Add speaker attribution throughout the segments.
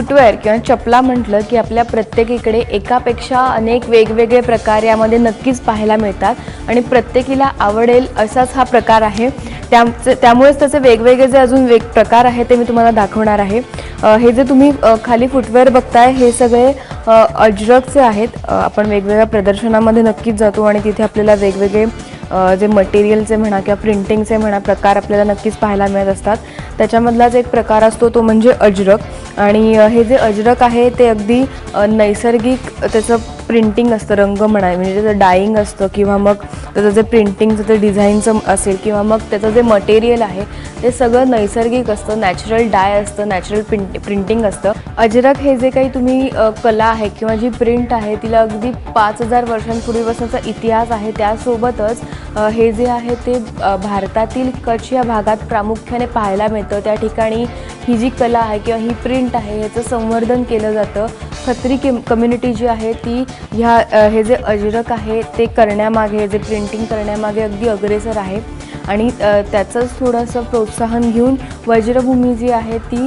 Speaker 1: Footwear किंवा चपला म्हटलं की आपल्या प्रत्येकीकडे एकापेक्षा अनेक वेगवेगळे प्रकार यामध्ये नक्कीच पाहायला मिळतात आणि प्रत्येकीला आवडेल असाच हा प्रकार आहे। त्यामुळेच त्याचे वेगवेगळे जे अजून प्रकार आहेत ते मी तुम्हाला दाखवणार आहे। हे जे तुम्ही खाली फुटवेअर बघताय हे सगळे अजरकचे आहेत। आपण वेगवेगळ्या प्रदर्शनामध्ये नक्कीच जातो आणि तिथे आपल्याला वेगवेगळे जे मटेरियलचे म्हणा किंवा प्रिंटिंगचे म्हणा प्रकार आपल्याला नक्कीच पाहायला मिळत असतात। त्याच्यामधलाच एक प्रकार असतो तो म्हणजे अजरक आणि हे जे अजरक आहे ते अगदी नैसर्गिक त्याचं प्रिंटिंग असतं, रंग म्हणा म्हणजे त्याचं डाईंग असतं किंवा मग त्याचं जे प्रिंटिंगचं ते डिझाईनचं असेल किंवा मग त्याचं जे मटेरियल आहे ते सगळं नैसर्गिक असतं, नॅचरल डाय असतं, नॅचरल प्रिंटिंग असतं। अजरक हे जे काही तुम्ही कला आहे किंवा जी प्रिंट आहे तिला अगदी 5000 वर्षांपूर्वीपासूनचा इतिहास आहे। त्यासोबतच हे जे आहे ते भारतातील कच्छ या भागात प्रामुख्याने पाहायला मिळतं। त्या ठिकाणी ही जी कला आहे किंवा ही प्रिंट आहे याचं संवर्धन केलं जातं। खत्री कम्युनिटी जी आहे ती हे जे अजरक आहे ते करण्यामागे, जे प्रिंटिंग करण्यामागे अगदी अग्रेसर आहे आणि त्याचंच थोडंसं प्रोत्साहन घेऊन वज्रभूमी जी आहे ती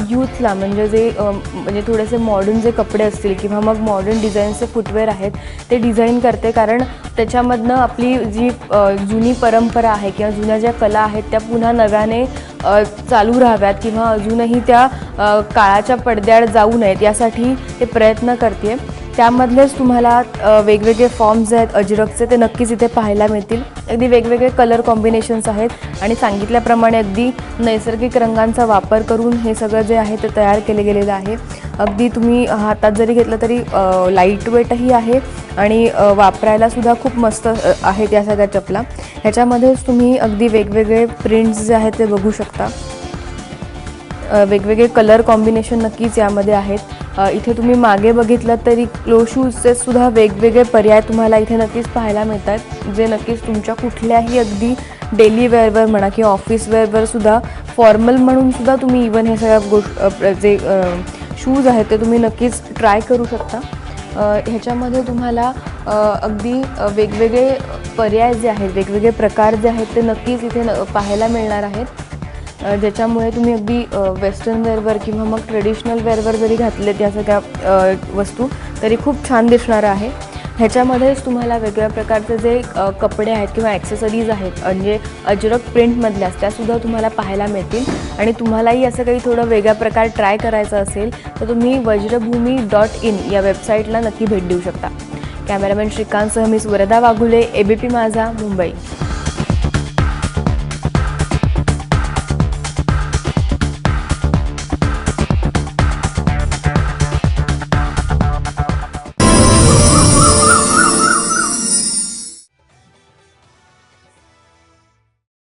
Speaker 1: यूथला म्हणजे थोडेसे मॉडर्न जे कपडे असतील किंवा मग मॉडर्न डिझाईनचे फुटवेअर आहेत ते डिझाईन करते, कारण त्याच्यामधनं आपली जी जुनी परंपरा आहे किंवा जुन्या ज्या कला आहेत त्या पुन्हा नव्याने चालू राहाव्यात किंवा अजूनही त्या काळाच्या पडद्याआड जाऊ नयेत यासाठी ते प्रयत्न करते। त्यामधलेच तुम्हाला वेगवेगळे फॉर्म्स आहेत अजरकचे ते नक्कीच इथे पाहायला मिळतील। अगदी वेगवेगळे कलर कॉम्बिनेशन्स आहेत आणि सांगितल्याप्रमाणे अगदी नैसर्गिक रंगांचा वापर करून हे सगळं जे आहे ते तयार केले गेलेलं आहे। अगदी तुम्ही हातात जरी घेतलं तरी लाईट वेटही आहे आणि वापरायला सुद्धा खूप मस्त आहेत या सगळ्या चपला। ह्याच्यामध्येच तुम्ही अगदी वेगवेगळे प्रिंट्स जे आहेत ते बघू शकता। वेगवेगळे कलर कॉम्बिनेशन नक्कीच यामध्ये आहेत। इथे तुम्ही मागे बघितलं तरी क्लोज शूजचे सुद्धा वेगवेगळे पर्याय तुम्हाला इथे नक्कीच पाहायला मिळतात, जे नक्कीच तुमच्या कुठल्याही अगदी डेली वेअरवर म्हणा किंवा ऑफिस वेअरवर सुद्धा फॉर्मल म्हणून सुद्धा तुम्ही इवन हे सगळ्या जे शूज आहेत ते तुम्ही नक्कीच ट्राय करू शकता। ह्याच्यामध्ये तुम्हाला अगदी वेगवेगळे पर्याय जे आहेत, वेगवेगळे प्रकार जे आहेत ते नक्कीच इथे पाहायला मिळणार आहेत, ज्याच्यामुळे तुम्ही अगदी वेस्टर्न वेअरवर किंवा मग ट्रेडिशनल वेअरवर जरी घातलेत या सगळ्या वस्तू तरी खूप छान दिसणार आहे। ह्याच्यामध्येच तुम्हाला वेगवेगळ्या प्रकारचे जे कपडे आहेत किंवा ॲक्सेसरीज आहेत म्हणजे अजरक प्रिंटमधल्याच त्यासुद्धा तुम्हाला पाहायला मिळतील आणि तुम्हालाही असं काही थोडं वेगळा प्रकार ट्राय करायचा असेल तर तुम्ही वज्रभूमी.in या वेबसाईटला नक्की भेट देऊ शकता। कॅमेरामॅन श्रीकांतसह मी सुरदा वाघुले, ABP माझा, मुंबई।